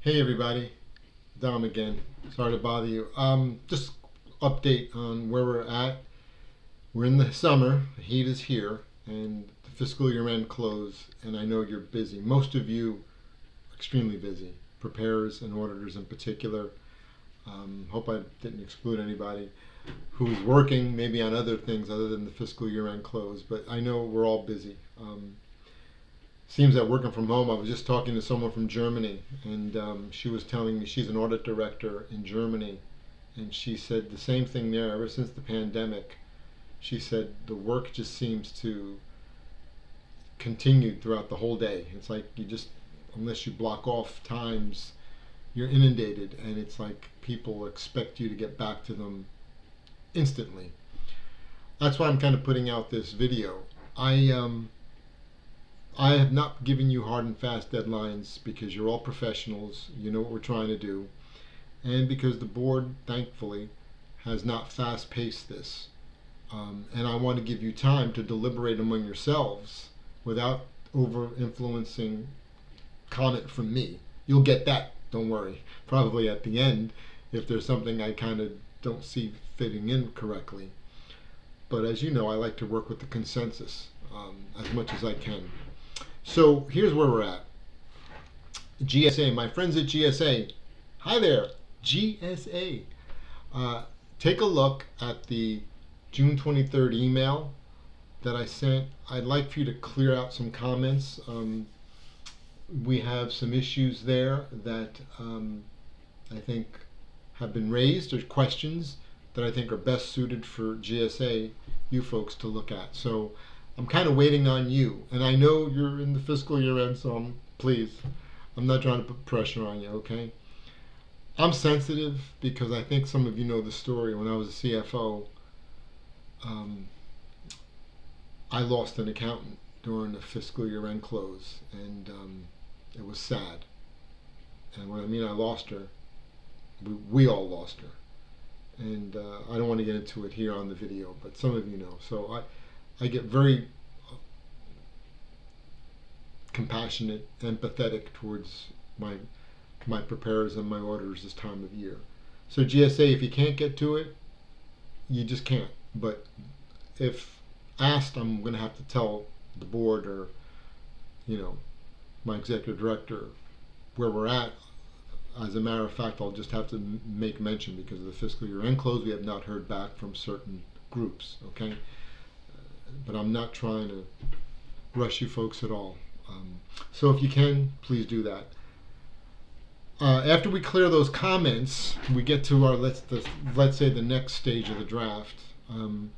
Hey everybody, Dom again. Sorry to bother you. Just update on where we're at. We're in the summer, the heat is here, and the fiscal year end close, and I know you're busy. Most of you extremely busy, preparers and auditors in particular. Hope I didn't exclude anybody who's working maybe on other things other than the fiscal year end close, but I know we're all busy. Seems that working from home, I was just talking to someone from Germany, and she was telling me she's an audit director in Germany, and she said the same thing there ever since the pandemic. She said the work just seems to continue throughout the whole day. It's like you just, unless you block off times, you're inundated, and it's like people expect you to get back to them instantly. That's why I'm kind of putting out this video. I have not given you hard and fast deadlines because you're all professionals. You know what we're trying to do. And because the board, thankfully, has not fast paced this. And I want to give you time to deliberate among yourselves without over influencing comment from me. You'll get that, don't worry. Probably at the end if there's something I kind of don't see fitting in correctly. But as you know, I like to work with the consensus as much as I can. So here's where we're at. GSA, my friends at GSA, hi there, GSA. Take a look at the June 23rd email that I sent. I'd like for you to clear out some comments. We have some issues there that I think have been raised, or questions that I think are best suited for GSA, you folks, to look at. So I'm kind of waiting on you, and I know you're in the fiscal year end, so I'm not trying to put pressure on you, okay? I'm sensitive because I think some of you know the story. When I was a CFO, I lost an accountant during the fiscal year end close, and it was sad. And when I mean I lost her, we all lost her. And I don't want to get into it here on the video, but some of you know. So I get very compassionate, empathetic towards my preparers and my auditors this time of year. So GSA, if you can't get to it, you just can't. But if asked, I'm going to have to tell the board or my executive director where we're at. As a matter of fact, I'll just have to make mention because of the fiscal year end close. We have not heard back from certain groups. Okay. But I'm not trying to rush you folks at all. So if you can, please do that. After we clear those comments, we get to our let's say the next stage of the draft. I'm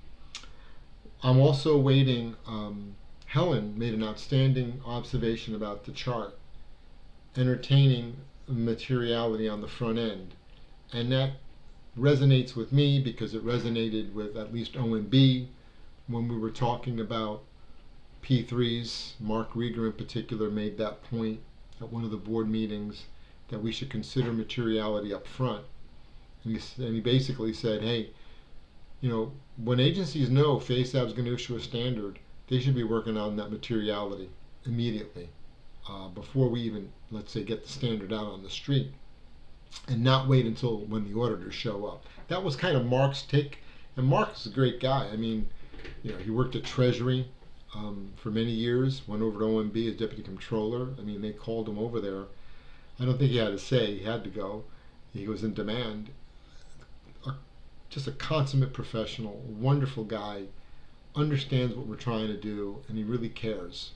also waiting. Helen made an outstanding observation about the chart, entertaining materiality on the front end, and that resonates with me because it resonated with at least OMB when we were talking about P3s. Mark Rieger in particular made that point at one of the board meetings that we should consider materiality up front. And he basically said, hey, when agencies know FASAB is going to issue a standard, they should be working on that materiality immediately before we even, let's say, get the standard out on the street, and not wait until when the auditors show up. That was kind of Mark's take, and Mark's a great guy. I mean, he worked at Treasury for many years, went over to OMB as deputy controller. I mean, they called him over there. I don't think he had a say. He had to go. He was in demand. Just a consummate professional, wonderful guy, understands what we're trying to do, and he really cares.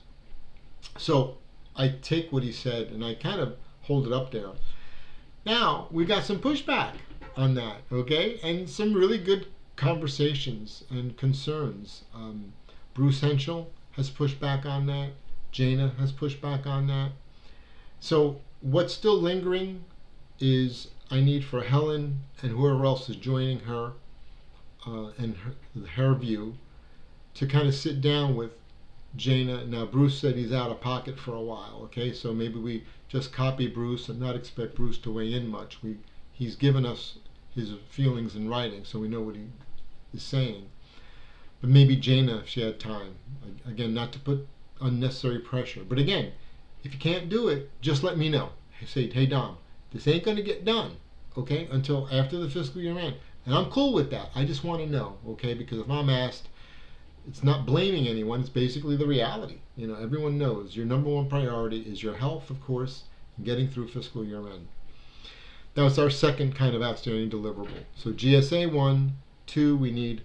So I take what he said and I kind of hold it up there. Now we got some pushback on that, okay, and some really good conversations and concerns. Bruce Henschel has pushed back on that. Jana has pushed back on that. So what's still lingering is I need for Helen and whoever else is joining her and her view to kind of sit down with Jana. Now Bruce said he's out of pocket for a while, okay, so maybe we just copy Bruce and not expect Bruce to weigh in much. He's given us his feelings in writing, so we know what he is saying. But maybe Jana, if she had time, again, not to put unnecessary pressure, but again, if you can't do it, just let me know. Say, hey Dom, This ain't going to get done, okay, until after the fiscal year end. And I'm cool with that. I just want to know, okay, because if I'm asked, it's not blaming anyone, it's basically the reality. Everyone knows your number one priority is your health, of course, and getting through fiscal year end. That was our second kind of outstanding deliverable. So GSA 1, 2, we need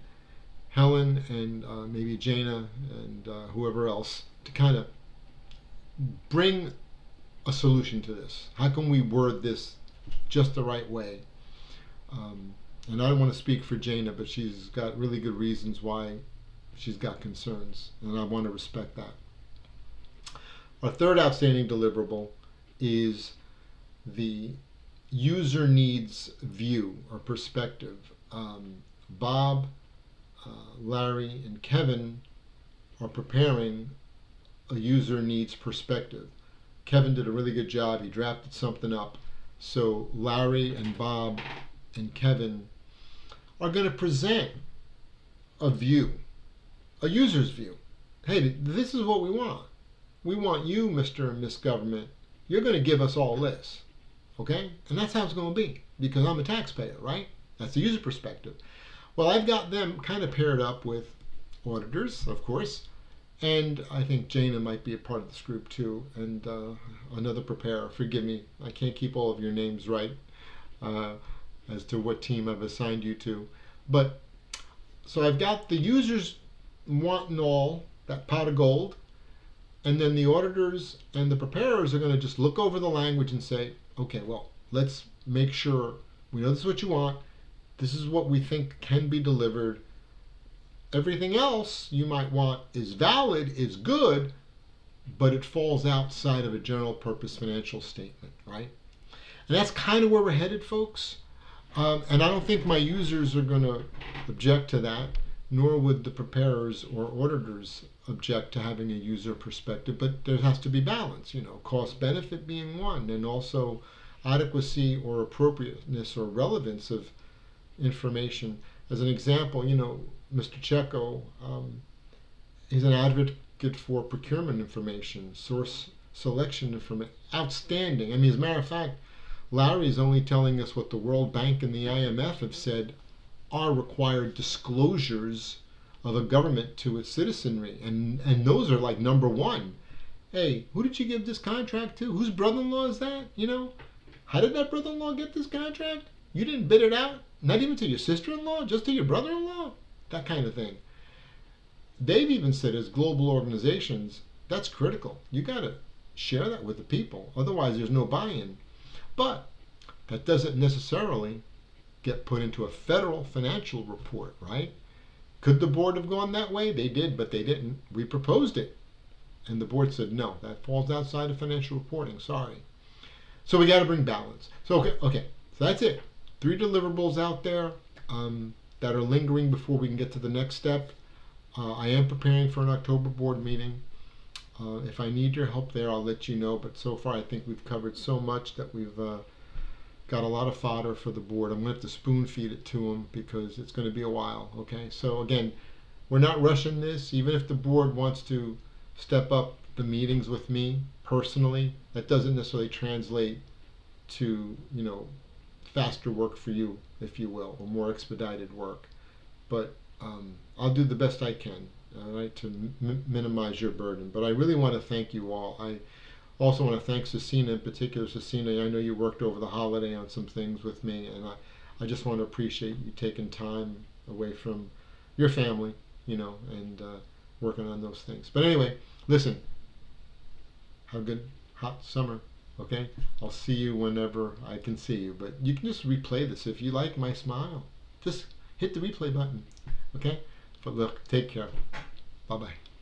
Helen and maybe Jana and whoever else to kind of bring a solution to this. How can we word this just the right way? And I don't want to speak for Jana, but she's got really good reasons why she's got concerns, and I want to respect that. Our third outstanding deliverable is the user needs view or perspective. Bob, Larry, and Kevin are preparing a user needs perspective. Kevin did a really good job. He drafted something up. So Larry and Bob and Kevin are going to present a view, a user's view. Hey, this is what we want. We want you, Mr. and Miss Government. You're going to give us all this. Okay? And that's how it's going to be, because I'm a taxpayer, right? That's the user perspective. Well, I've got them kind of paired up with auditors, of course, and I think Jana might be a part of this group too, and another preparer. Forgive me, I can't keep all of your names right as to what team I've assigned you to. But so I've got the users wanting all that pot of gold, and then the auditors and the preparers are going to just look over the language and say, okay, well, let's make sure we know this is what you want. This is what we think can be delivered. Everything else you might want is valid, is good, but it falls outside of a general purpose financial statement, right? And that's kind of where we're headed, folks. And I don't think my users are going to object to that, nor would the preparers or auditors object to having a user perspective, but there has to be balance, cost benefit being one, and also adequacy or appropriateness or relevance of information. As an example, Mr. Checo, he's an advocate for procurement information, source selection information, outstanding. I mean, as a matter of fact, Larry's only telling us what the World Bank and the IMF have said are required disclosures of a government to its citizenry, and those are like number one. Hey, who did you give this contract to? Whose brother-in-law is that? How did that brother-in-law get this contract? You didn't bid it out? Not even to your sister-in-law? Just to your brother-in-law? That kind of thing. They've even said, as global organizations, that's critical. You got to share that with the people. Otherwise, there's no buy-in. But that doesn't necessarily get put into a federal financial report, right? Could the board have gone that way? They did, but they didn't. We proposed it. And the board said, no, that falls outside of financial reporting. Sorry. So we got to bring balance. So, okay. So that's it. 3 deliverables out there that are lingering before we can get to the next step. I am preparing for an October board meeting. If I need your help there, I'll let you know. But so far, I think we've covered so much that we've got a lot of fodder for the board. I'm going to have to spoon feed it to them because it's going to be a while. Okay. So again, we're not rushing this. Even if the board wants to step up the meetings with me personally, that doesn't necessarily translate to faster work for you, if you will, or more expedited work. But I'll do the best I can, all right, to minimize your burden. But I really want to thank you all. I also want to thank Cecina in particular. Cecina, I know you worked over the holiday on some things with me, and I just want to appreciate you taking time away from your family, and working on those things. But anyway, listen, have a good hot summer. Okay, I'll see you whenever I can see you. But you can just replay this if you like my smile. Just hit the replay button. Okay, but look, take care. Bye bye.